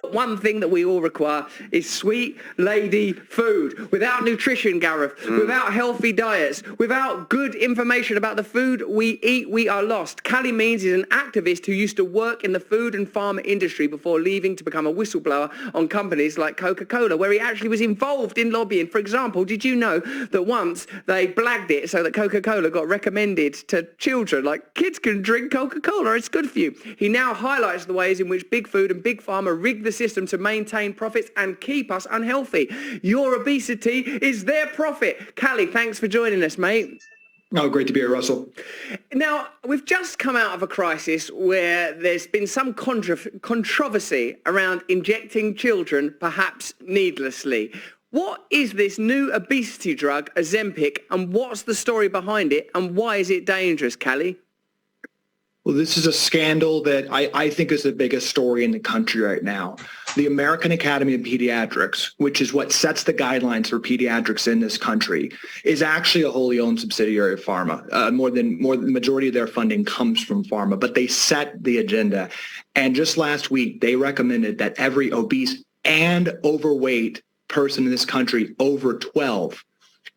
One thing that we all require is sweet lady food. Without nutrition, Gareth, without healthy diets, without good information about the food we eat, we are lost. Callie Means is an activist who used to work in the food and pharma industry before leaving to become a whistleblower on companies like Coca-Cola, where he actually was involved in lobbying. For example, did you know that once they blagged it so that Coca-Cola got recommended to children, like kids can drink Coca-Cola, it's good for you. He now highlights the ways in which big food and big pharma rig the system to maintain profits and keep us unhealthy. Your obesity is their profit. Callie, thanks for joining us, mate. Oh, great to be here, Russell. Now, we've just come out of a crisis where there's been some controversy around injecting children, perhaps needlessly. What is this new obesity drug, Ozempic, and what's the story behind it, and why is it dangerous, Callie? Well, this is a scandal that I think is the biggest story in the country right now. The American Academy of Pediatrics, which is what sets the guidelines for pediatrics in this country, is actually a wholly owned subsidiary of pharma. The majority of their funding comes from pharma, but they set the agenda. And just last week, they recommended that every obese and overweight person in this country over 12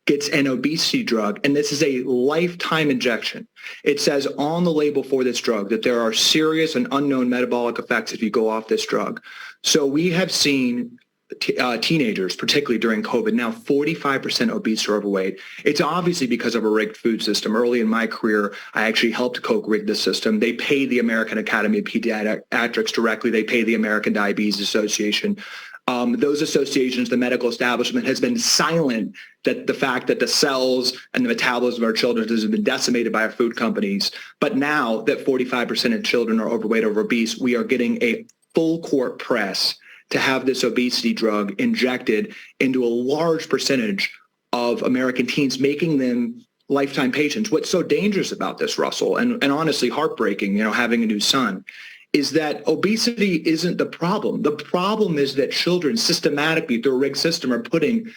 gets an obesity drug, and this is a lifetime injection. It says on the label for this drug that there are serious and unknown metabolic effects if you go off this drug. So we have seen teenagers, particularly during COVID, now 45% obese or overweight. It's obviously because of a rigged food system. Early in my career, I actually helped Coke rig the system. They pay the American Academy of Pediatrics directly. They pay the American Diabetes Association. Those associations, the medical establishment, has been silent that the fact that the cells and the metabolism of our children has been decimated by our food companies. But now that 45% of children are overweight or obese, we are getting a full court press to have this obesity drug injected into a large percentage of American teens, making them lifetime patients. What's so dangerous about this, Russell, and honestly heartbreaking, having a new son, is that obesity isn't the problem. The problem is that children systematically through a rigged system are putting,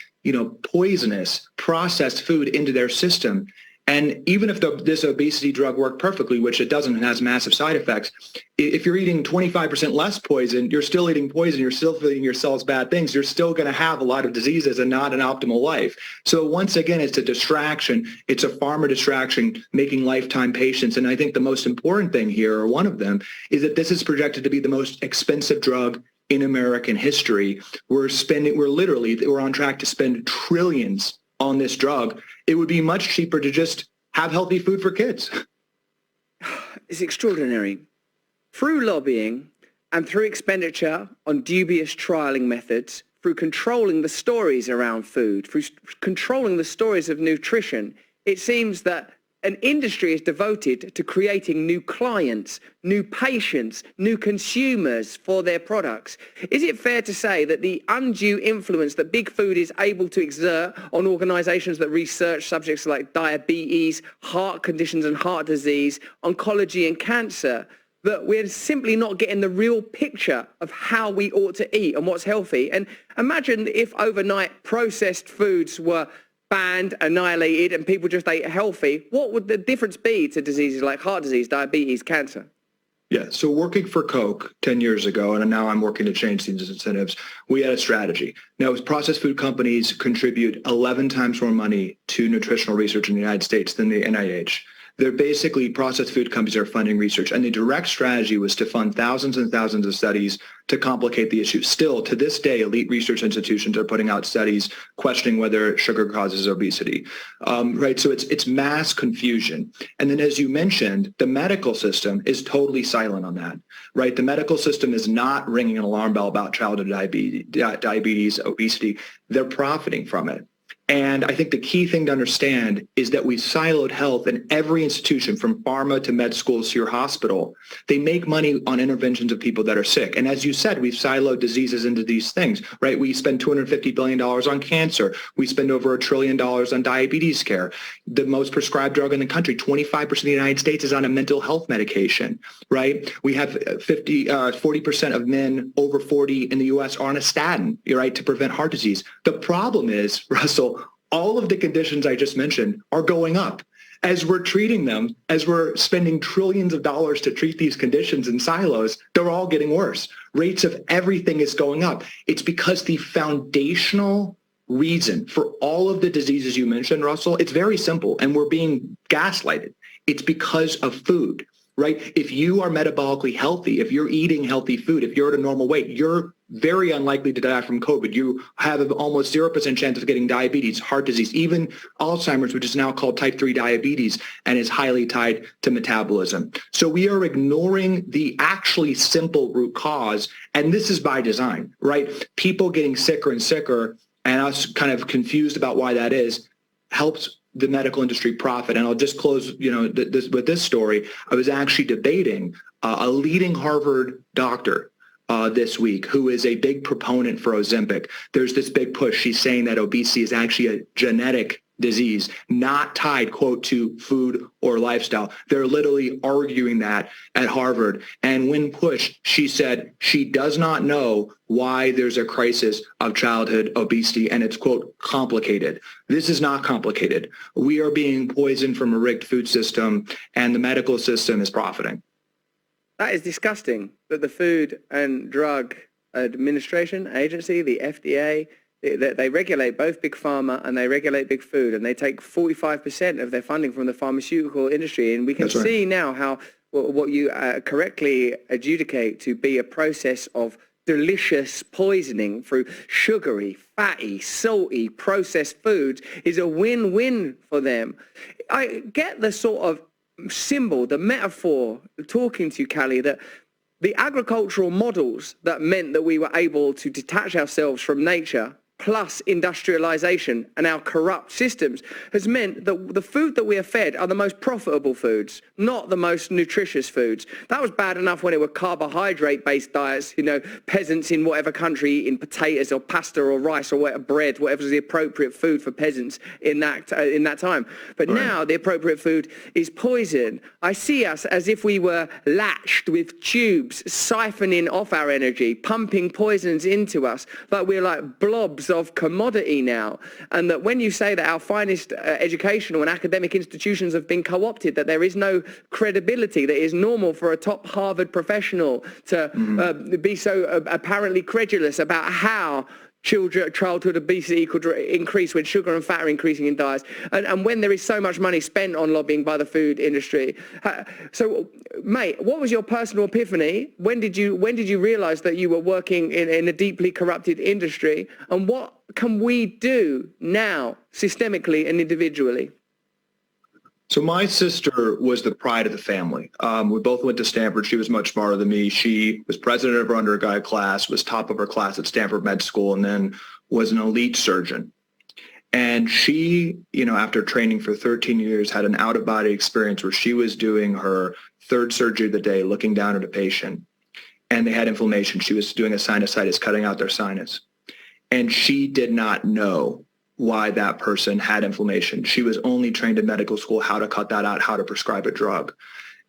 poisonous processed food into their system. And even if this obesity drug worked perfectly, which it doesn't and has massive side effects, if you're eating 25% less poison, you're still eating poison, you're still feeding your cells bad things, you're still going to have a lot of diseases and not an optimal life. So once again, it's a distraction. It's a pharma distraction, making lifetime patients. And I think the most important thing here, or one of them, is that this is projected to be the most expensive drug in American history. We're on track to spend trillions on this drug. It would be much cheaper to just have healthy food for kids. It's extraordinary. Through lobbying and through expenditure on dubious trialing methods, through controlling the stories around food, through controlling the stories of nutrition, it seems that an industry is devoted to creating new clients, new patients, new consumers for their products. Is it fair to say that the undue influence that big food is able to exert on organizations that research subjects like diabetes, heart conditions and heart disease, oncology and cancer, that we're simply not getting the real picture of how we ought to eat and what's healthy? And imagine if overnight processed foods were banned, annihilated, and people just ate healthy. What would the difference be to diseases like heart disease, diabetes, cancer? Yeah, so working for Coke 10 years ago, and now I'm working to change these incentives, we had a strategy. Now, processed food companies contribute 11 times more money to nutritional research in the United States than the NIH. They're basically processed food companies are funding research, and the direct strategy was to fund thousands and thousands of studies to complicate the issue. Still, to this day, elite research institutions are putting out studies questioning whether sugar causes obesity, right? So it's mass confusion. And then, as you mentioned, the medical system is totally silent on that, right? The medical system is not ringing an alarm bell about childhood diabetes, obesity. They're profiting from it. And I think the key thing to understand is that we siloed health in every institution, from pharma to med schools to your hospital. They make money on interventions of people that are sick. And as you said, we've siloed diseases into these things, right? We spend $250 billion on cancer. We spend over $1 trillion on diabetes care. The most prescribed drug in the country, 25% of the United States is on a mental health medication, right? We have 40% of men over 40 in the U.S. are on a statin, right, to prevent heart disease. The problem is, Russell, all of the conditions I just mentioned are going up. as we're treating them, as we're spending trillions of dollars to treat these conditions in silos, they're all getting worse. Rates of everything is going up. It's because the foundational reason for all of the diseases you mentioned, Russell, it's very simple, and we're being gaslighted. It's because of food, right? If you are metabolically healthy, if you're eating healthy food, if you're at a normal weight, you're very unlikely to die from COVID. You have an almost 0% chance of getting diabetes, heart disease, even Alzheimer's, which is now called type 3 diabetes and is highly tied to metabolism. So we are ignoring the actually simple root cause, and this is by design, right? People getting sicker and sicker and us kind of confused about why that is helps the medical industry profit. And I'll just close, with this story. I was actually debating a leading Harvard doctor this week who is a big proponent for Ozempic. There's this big push. She's saying that obesity is actually a genetic disease, not tied, quote, to food or lifestyle. They're literally arguing that at Harvard. And when pushed, she said she does not know why there's a crisis of childhood obesity, and it's, quote, complicated. This is not complicated. We are being poisoned from a rigged food system, and the medical system is profiting. That is disgusting that the Food and Drug Administration Agency, the FDA, they regulate both big pharma and they regulate big food, and they take 45% of their funding from the pharmaceutical industry. And we can see now how what you correctly adjudicate to be a process of delicious poisoning through sugary, fatty, salty, processed foods is a win-win for them. I get the sort of symbol, the metaphor, talking to you, Callie, that the agricultural models that meant that we were able to detach ourselves from nature plus industrialization and our corrupt systems has meant that the food that we are fed are the most profitable foods, not the most nutritious foods. That was bad enough when it were carbohydrate-based diets, peasants in whatever country eating potatoes or pasta or rice or whatever, bread, whatever's the appropriate food for peasants in that time. But now the appropriate food is poison. I see us as if we were latched with tubes, siphoning off our energy, pumping poisons into us, like we're like blobs of commodity now. And that when you say that our finest educational and academic institutions have been co-opted, that there is no credibility, that it is normal for a top Harvard professional to be so apparently credulous about how childhood obesity could increase when sugar and fat are increasing in diets, and when there is so much money spent on lobbying by the food industry. So, mate, what was your personal epiphany? When did you realize that you were working in a deeply corrupted industry, and what can we do now, systemically and individually? So my sister was the pride of the family. We both went to Stanford. She was much smarter than me. She was president of her undergrad class, was top of her class at Stanford Med School, and then was an elite surgeon. And she, after training for 13 years, had an out-of-body experience where she was doing her third surgery of the day, looking down at a patient, and they had inflammation. She was doing a sinusitis, cutting out their sinus. And she did not know why that person had inflammation. She was only trained in medical school how to cut that out, how to prescribe a drug.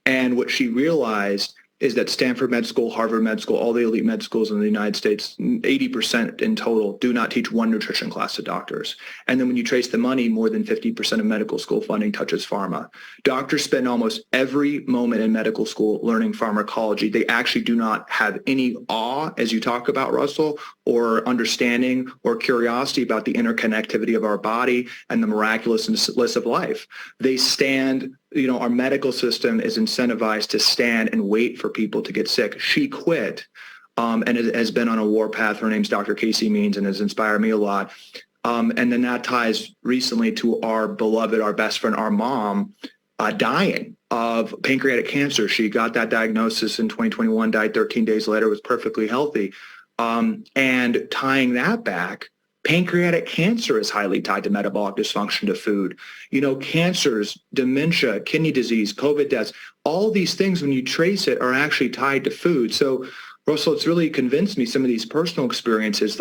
And what she realized is that Stanford Med School, Harvard Med School, all the elite med schools in the United States, 80% in total, do not teach one nutrition class to doctors. And then when you trace the money, more than 50% of medical school funding touches pharma. Doctors spend almost every moment in medical school learning pharmacology. They actually do not have any awe, as you talk about, Russell, or understanding or curiosity about the interconnectivity of our body and the miraculousness of life. They stand, our medical system is incentivized to stand and wait for people to get sick. She quit and has been on a warpath. Her name's Dr. Casey Means and has inspired me a lot. And then that ties recently to our beloved, our best friend, our mom, dying of pancreatic cancer. She got that diagnosis in 2021, died 13 days later, was perfectly healthy. And tying that back, pancreatic cancer is highly tied to metabolic dysfunction to food. Cancers, dementia, kidney disease, COVID deaths, all these things, when you trace it, are actually tied to food. So, Russell, it's really convinced me, some of these personal experiences,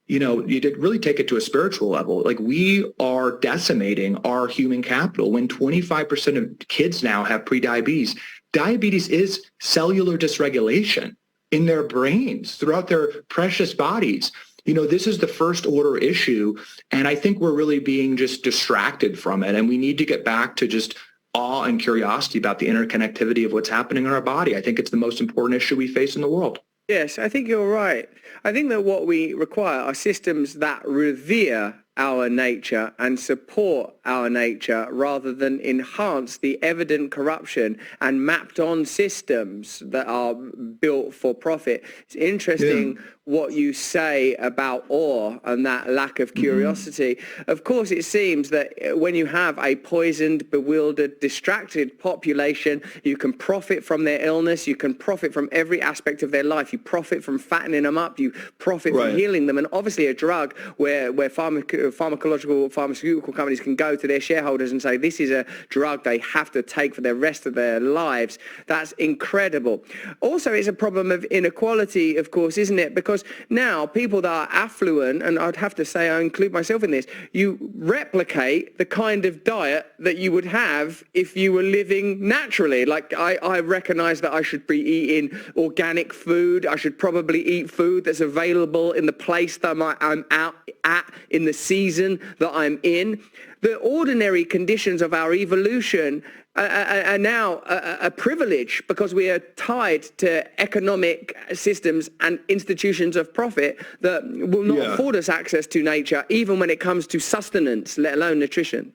you did really take it to a spiritual level. Like, we are decimating our human capital when 25% of kids now have prediabetes. Diabetes is cellular dysregulation in their brains throughout their precious bodies. This is the first order issue, and I think we're really being just distracted from it, and we need to get back to just awe and curiosity about the interconnectivity of what's happening in our body. I think it's the most important issue we face in the world. Yes, I think you're right. I think that what we require are systems that revere our nature and support our nature rather than enhance the evident corruption and mapped on systems that are built for profit. It's interesting what you say about awe and that lack of curiosity. Of course, it seems that when you have a poisoned, bewildered, distracted population, you can profit from their illness, you can profit from every aspect of their life, you profit from fattening them up, you profit from healing them. And obviously a drug where pharmaceutical companies can go to their shareholders and say this is a drug they have to take for the rest of their lives. That's incredible. Also, it's a problem of inequality, of course, isn't it? Because now people that are affluent, and I'd have to say I include myself in this, you replicate the kind of diet that you would have if you were living naturally. Like I recognize that I should be eating organic food. I should probably eat food that's available in the place that I'm out at in the season that I'm in. The ordinary conditions of our evolution are now a privilege because we are tied to economic systems and institutions of profit that will not afford us access to nature, even when it comes to sustenance, let alone nutrition.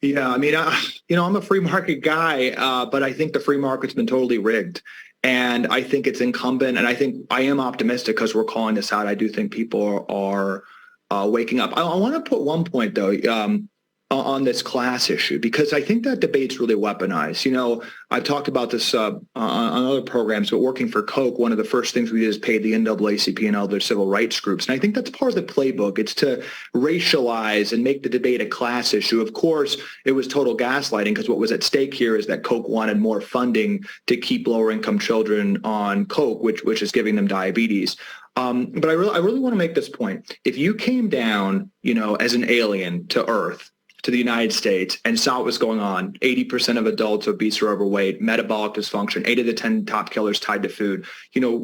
Yeah, I mean, I'm a free market guy, but I think the free market's been totally rigged. And I think it's incumbent, and I think I am optimistic because we're calling this out. I do think people are waking up. I want to put one point, though, on this class issue, because I think that debate's really weaponized. I've talked about this on other programs, but working for Coke, one of the first things we did is pay the NAACP and other civil rights groups. And I think that's part of the playbook. It's to racialize and make the debate a class issue. Of course, it was total gaslighting because what was at stake here is that Coke wanted more funding to keep lower income children on Coke, which is giving them diabetes. But I really want to make this point. If you came down, as an alien to Earth, to the United States, and saw what was going on, 80% of adults obese or overweight, metabolic dysfunction, 8 of the 10 top killers tied to food,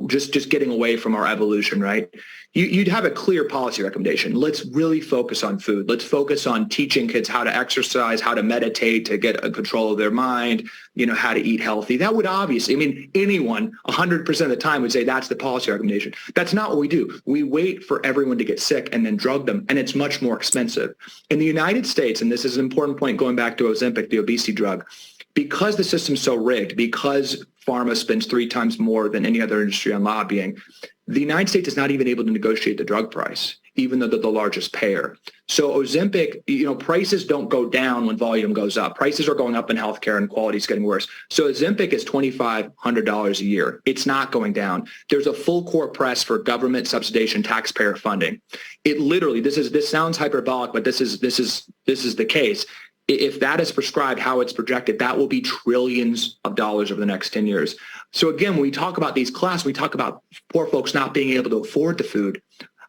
just getting away from our evolution, right? You'd have a clear policy recommendation. Let's really focus on food. Let's focus on teaching kids how to exercise, how to meditate, to get a control of their mind, how to eat healthy. That would obviously, anyone 100% of the time would say that's the policy recommendation. That's not what we do. We wait for everyone to get sick and then drug them, and it's much more expensive. In the United States, and this is an important point going back to Ozempic, the obesity drug, because the system's so rigged, because pharma spends 3 times more than any other industry on lobbying, the United States is not even able to negotiate the drug price, even though they're the largest payer. So Ozempic, prices don't go down when volume goes up. Prices are going up in healthcare and quality is getting worse. So Ozempic is $2,500 a year. It's not going down. There's a full court press for government subsidization, taxpayer funding. It literally, this sounds hyperbolic, but this is the case. If that is prescribed how it's projected, that will be trillions of dollars over the next 10 years. So again, when we talk about these classes, we talk about poor folks not being able to afford the food.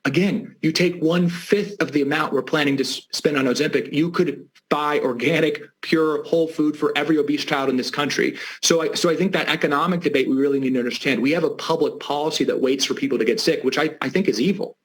Again, you take 1/5 of the amount we're planning to spend on Ozempic, you could buy organic, pure, whole food for every obese child in this country. So I think that economic debate we really need to understand. We have a public policy that waits for people to get sick, which I think is evil.